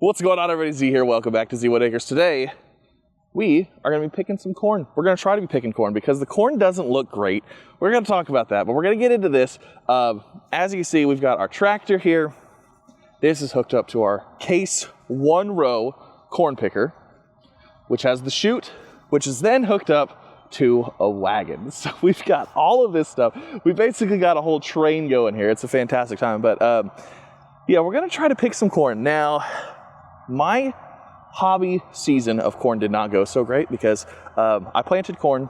What's going on, everybody? Z here. Welcome back to Z Wood Acres. Today, we are going to be picking some corn. We're going to try to be picking corn because the corn doesn't look great. We're going to talk about that, but we're going to get into this. As you can see, we've got our tractor here. This is hooked up to our Case 1-row corn picker, which has the chute, which is then hooked up to a wagon. So we've got all of this stuff. We basically got a whole train going here. It's a fantastic time, but yeah, we're going to try to pick some corn. Now, my hobby season of corn did not go so great because I planted corn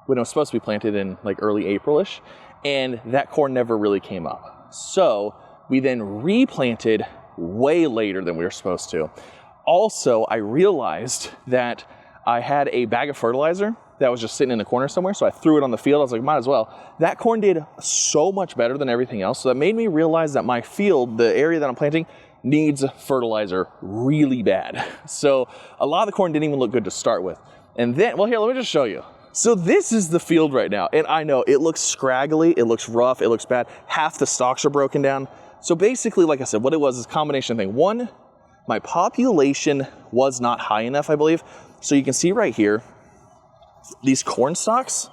when it was supposed to be planted in like early April-ish, and that corn never really came up. So we then replanted way later than we were supposed to. Also, I realized that I had a bag of fertilizer that was just sitting in the corner somewhere, so I threw it on the field. I was like, might as well. That corn did so much better than everything else, so that made me realize that my field, the area that I'm planting, needs fertilizer really bad. So a lot of the corn didn't even look good to start with. And then, well, here, let me just show you. So this is the field right now, and I know it looks scraggly, it looks rough, it looks bad. Half the stalks are broken down. So basically, like I said, what it was is a combination thing. One, my population was not high enough, I believe. So you can see right here, these corn stalks,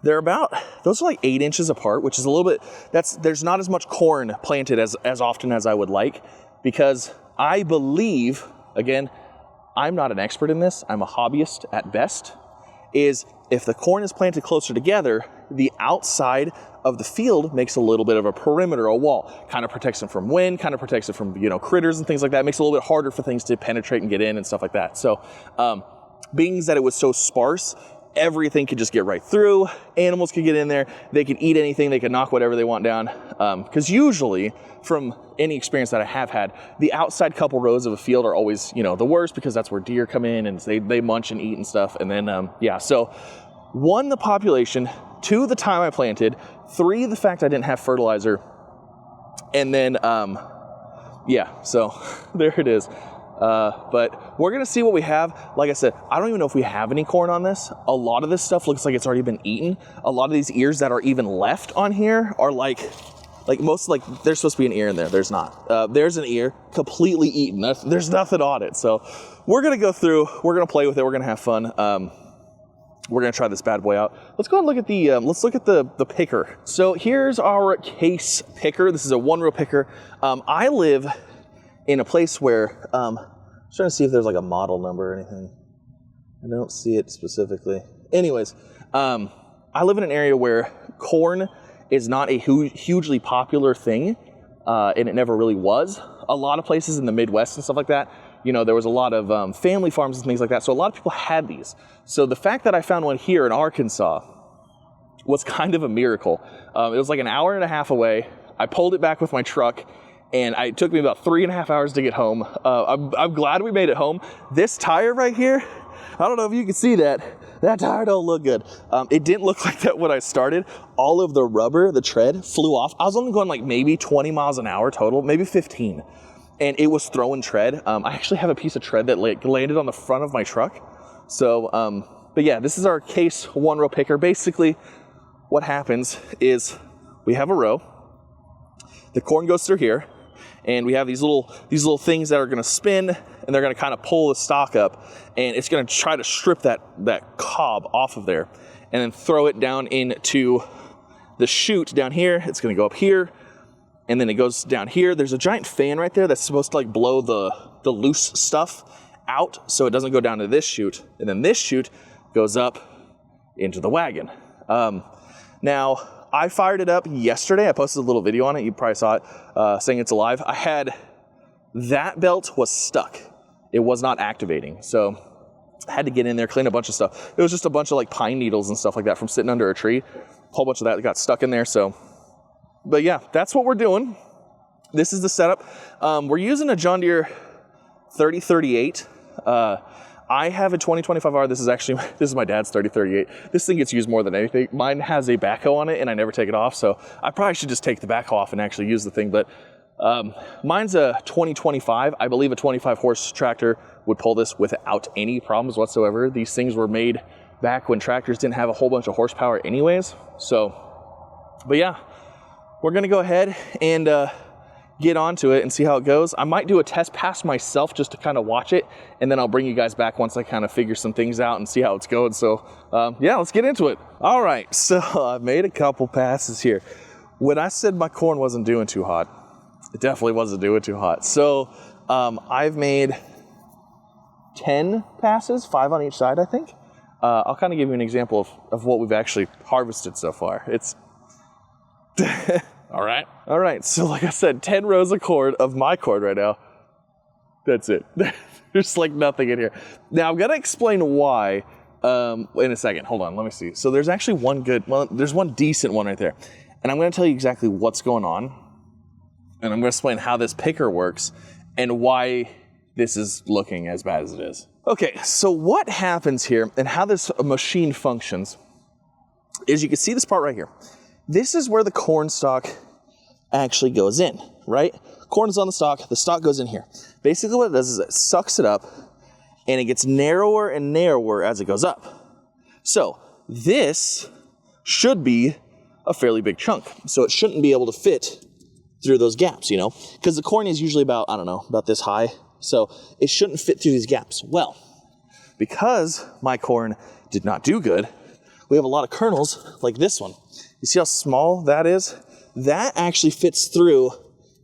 they're about, those are like 8 inches apart, which is a little bit, there's not as much corn planted as often as I would like, because I believe, again, I'm not an expert in this, I'm a hobbyist at best, is if the corn is planted closer together, the outside of the field makes a little bit of a perimeter, a wall, kind of protects them from wind, kind of protects it from, critters and things like that. It makes it a little bit harder for things to penetrate and get in and stuff like that. So, being that it was so sparse, everything could just get right through. Animals could get in there. They could eat anything. They could knock whatever they want down. Because usually, from any experience that I have had, the outside couple rows of a field are always, the worst, because that's where deer come in and they munch and eat and stuff. And then, yeah, so 1, the population, 2, the time I planted, 3, the fact I didn't have fertilizer. And then, yeah, so there it is. But we're going to see what we have. Like I said, I don't even know if we have any corn on this. A lot of this stuff looks like it's already been eaten. A lot of these ears that are even left on here are like there's supposed to be an ear in there. There's not. There's an ear completely eaten. There's nothing on it. So we're going to go through, we're going to play with it. We're going to have fun. We're going to try this bad boy out. Let's go and look at the picker. So here's our Case picker. This is a 1-row picker. I live in a place where, I'm trying to see if there's like a model number or anything. I don't see it specifically. Anyways, I live in an area where corn is not a hugely popular thing, and it never really was. A lot of places in the Midwest and stuff like that, there was a lot of family farms and things like that, so a lot of people had these. So the fact that I found one here in Arkansas was kind of a miracle. It was like an hour and a half away. I pulled it back with my truck, and it took me about 3.5 hours to get home. I'm glad we made it home. This tire right here, I don't know if you can see that. That tire don't look good. It didn't look like that when I started. All of the rubber, the tread, flew off. I was only going like maybe 20 miles an hour total, maybe 15. And it was throwing tread. I actually have a piece of tread that landed on the front of my truck. So, but yeah, this is our Case 1-row picker. Basically, what happens is we have a row. The corn goes through here. And we have these little things that are going to spin, and they're going to kind of pull the stalk up, and it's going to try to strip that cob off of there, and then throw it down into the chute down here. It's going to go up here, and then it goes down here. There's a giant fan right there that's supposed to like blow the loose stuff out, so it doesn't go down to this chute, and then this chute goes up into the wagon. Now, I fired it up yesterday. I posted a little video on it. You probably saw it, saying it's alive. That belt was stuck. It was not activating. So I had to get in there, clean a bunch of stuff. It was just a bunch of like pine needles and stuff like that from sitting under a tree. A whole bunch of that got stuck in there. So, but yeah, that's what we're doing. This is the setup. We're using a John Deere 3038. I have a 2025R. This is my dad's 3038. This thing gets used more than anything. Mine has a backhoe on it, and I never take it off, so I probably should just take the backhoe off and actually use the thing. But mine's a 2025. I believe a 25-horse tractor would pull this without any problems whatsoever. These things were made back when tractors didn't have a whole bunch of horsepower anyways. So, but yeah, we're going to go ahead and get onto it and see how it goes. I might do a test pass myself just to kind of watch it, and then I'll bring you guys back once I kind of figure some things out and see how it's going. So yeah, let's get into it. All right, so I've made a couple passes here. When I said my corn wasn't doing too hot, it definitely wasn't doing too hot. So I've made 10 passes, 5 on each side, I think. I'll kind of give you an example of what we've actually harvested so far. It's all right. So like I said, 10 rows of corn, of my corn right now. That's it. There's like nothing in here. Now I'm gonna explain why in a second. Hold on, let me see. So there's actually there's one decent one right there. And I'm gonna tell you exactly what's going on. And I'm gonna explain how this picker works and why this is looking as bad as it is. Okay, so what happens here and how this machine functions is you can see this part right here. This is where the corn stalk actually goes in, right? Corn is on the stalk goes in here. Basically what it does is it sucks it up and it gets narrower and narrower as it goes up. So this should be a fairly big chunk. So it shouldn't be able to fit through those gaps, you know? Because the corn is usually about, I don't know, about this high. So it shouldn't fit through these gaps. Well, because my corn did not do good, we have a lot of kernels like this one. You see how small that is? That actually fits through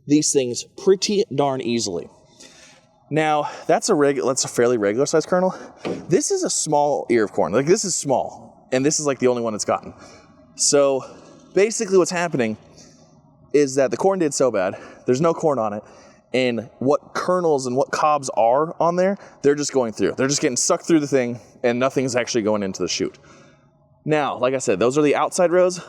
these things pretty darn easily. Now, that's a fairly regular sized kernel. This is a small ear of corn. Like this is small, and this is like the only one it's gotten. So basically what's happening is that the corn did so bad, there's no corn on it, and what kernels and what cobs are on there, they're just going through. They're just getting sucked through the thing, and nothing's actually going into the chute. Now, like I said, those are the outside rows,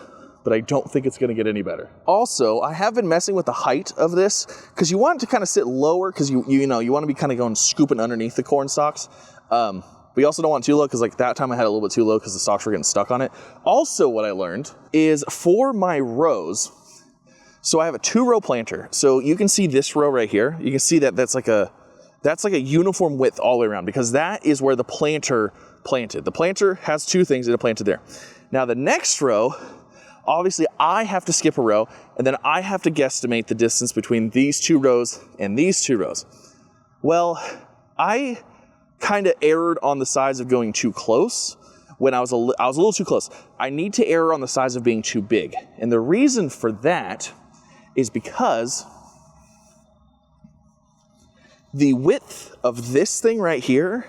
but I don't think it's gonna get any better. Also, I have been messing with the height of this, because you want it to kind of sit lower, because you want to be kind of going scooping underneath the corn stalks. But you also don't want too low, because like that time I had a little bit too low because the stalks were getting stuck on it. Also, what I learned is for my rows, so I have a 2-row planter. So you can see this row right here. You can see that that's like a uniform width all the way around, because that is where the planter planted. The planter has 2 things that it planted there. Now the next row, obviously I have to skip a row, and then I have to guesstimate the distance between these 2 rows and these 2 rows. Well, I kind of erred on the size of going too close when I was a little too close. I need to err on the size of being too big. And the reason for that is because the width of this thing right here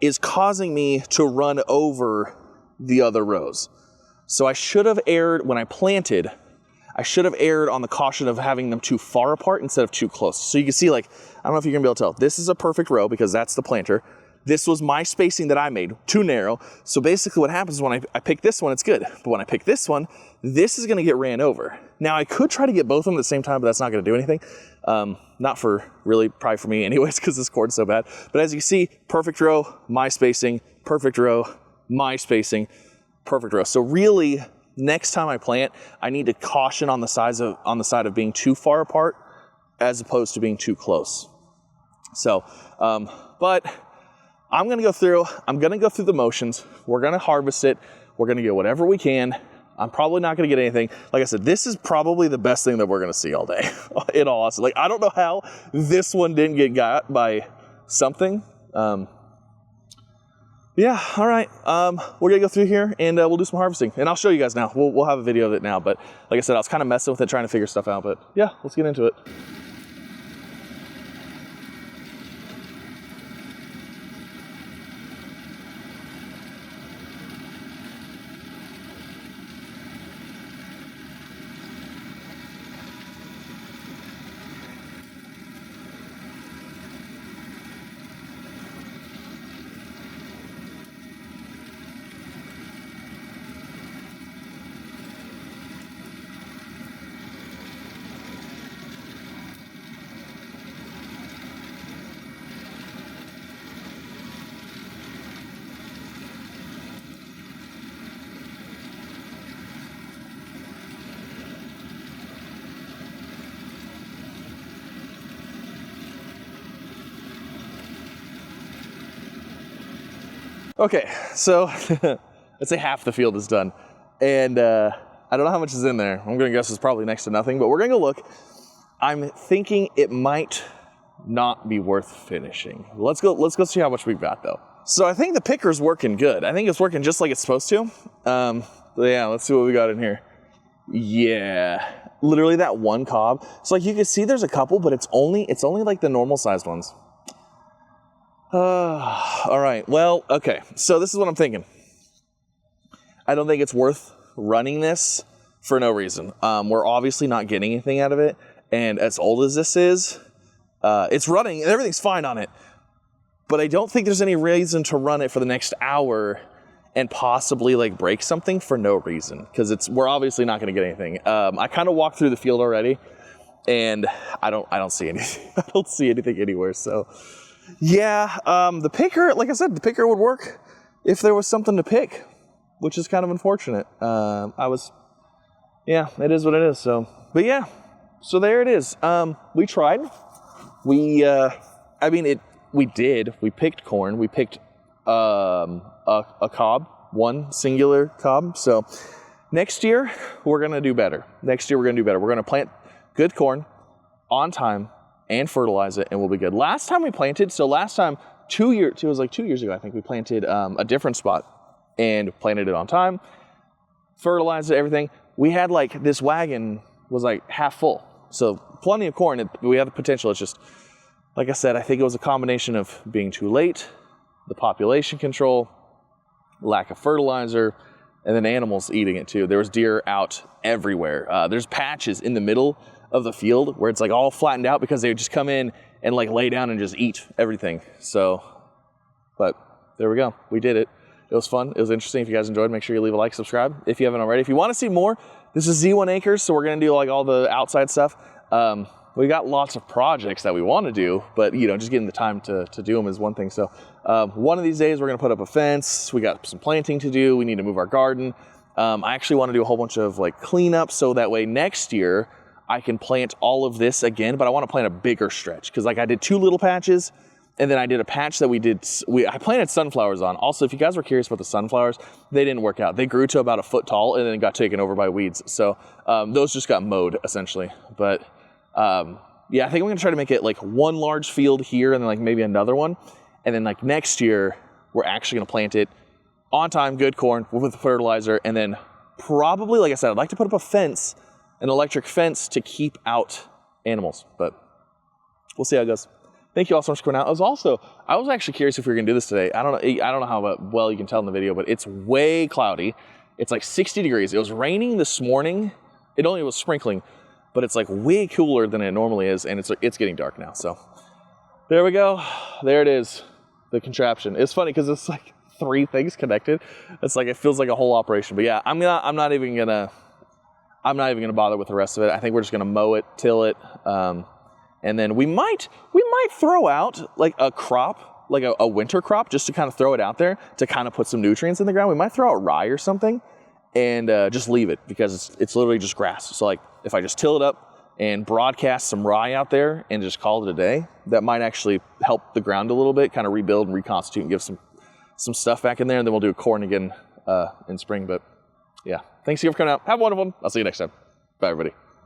is causing me to run over the other rows. So I should have erred when I planted. I should have erred on the caution of having them too far apart instead of too close. So you can see, like, I don't know if you're gonna be able to tell. This is a perfect row because that's the planter. This was my spacing that I made, too narrow. So basically what happens is when I pick this one, it's good. But when I pick this one, this is gonna get ran over. Now I could try to get both of them at the same time, but that's not gonna do anything. Not for really, probably for me anyways, because this cord's so bad. But as you see, perfect row, my spacing, perfect row, my spacing, perfect row. So really, next time I plant, I need to caution on the side of being too far apart as opposed to being too close. So, but I'm gonna go through the motions. We're gonna harvest it. We're gonna get whatever we can. I'm probably not gonna get anything. Like I said, this is probably the best thing that we're gonna see all day. In all honesty, like I don't know how this one didn't get got by something. Yeah, all right. We're gonna go through here and we'll do some harvesting, and I'll show you guys now. We'll have a video of it now. But like I said, I was kind of messing with it, trying to figure stuff out. But yeah, let's get into it. Okay, so let's say half the field is done. And I don't know how much is in there. I'm gonna guess it's probably next to nothing, but we're gonna go look. I'm thinking it might not be worth finishing. Let's go see how much we've got though. So I think the picker's working good. I think it's working just like it's supposed to. Yeah, let's see what we got in here. Yeah, literally that one cob. So like you can see there's a couple, but it's only like the normal sized ones. All right, well, okay. So this is what I'm thinking. I don't think it's worth running this for no reason. We're obviously not getting anything out of it. And as old as this is, it's running and everything's fine on it. But I don't think there's any reason to run it for the next hour and possibly like break something for no reason, because we're obviously not going to get anything. I kind of walked through the field already, and I don't see anything. I don't see anything anywhere. So yeah, the picker, like I said, the picker would work if there was something to pick, which is kind of unfortunate. Yeah, it is what it is. So, but yeah, so there it is. We tried. We picked corn. We picked a cob, one singular cob. So next year we're gonna do better. We're gonna plant good corn on time and fertilize it, and we'll be good. Last time we planted, it was like 2 years ago, I think we planted a different spot and planted it on time, fertilized it, everything. We had like, this wagon was like half full. So plenty of corn. We have the potential. It's just, like I said, I think it was a combination of being too late, the population control, lack of fertilizer, and then animals eating it too. There was deer out everywhere. There's patches in the middle of the field where it's like all flattened out because they would just come in and like lay down and just eat everything. So, but there we go. We did it. It was fun. It was interesting. If you guys enjoyed, make sure you leave a like, subscribe if you haven't already. If you want to see more, this is Z1 Acres, so we're going to do like all the outside stuff. We got lots of projects that we want to do, but just getting the time to do them is one thing. So one of these days we're going to put up a fence. We got some planting to do. We need to move our garden. I actually want to do a whole bunch of like cleanup, so that way next year I can plant all of this again, but I want to plant a bigger stretch, because like I did 2 little patches, and then I did a patch that I planted sunflowers on. Also, if you guys were curious about the sunflowers, they didn't work out. They grew to about a foot tall and then got taken over by weeds. So those just got mowed essentially. But yeah, I think I'm gonna try to make it like one large field here and then like maybe another one. And then like next year, we're actually gonna plant it on time, good corn with fertilizer. And then probably, like I said, I'd like to put up a fence, an electric fence to keep out animals, but we'll see how it goes. Thank you all so much for coming out. I was actually curious if we were gonna do this today. I don't know how well you can tell in the video, but it's way cloudy. It's like 60 degrees. It was raining this morning. It only was sprinkling, but it's like way cooler than it normally is, and it's getting dark now. So there we go. There it is, the contraption. It's funny because it's like 3 things connected. It's like, it feels like a whole operation. But yeah, I'm not even gonna bother with the rest of it. I think we're just gonna mow it, till it, and then we might throw out like a crop, like a winter crop, just to kind of throw it out there to kind of put some nutrients in the ground. We might throw out rye or something and just leave it, because it's literally just grass. So like if I just till it up and broadcast some rye out there and just call it a day, that might actually help the ground a little bit, kind of rebuild and reconstitute and give some stuff back in there. And then we'll do corn again in spring. But yeah, thanks again for coming out. Have a wonderful one. I'll see you next time. Bye, everybody.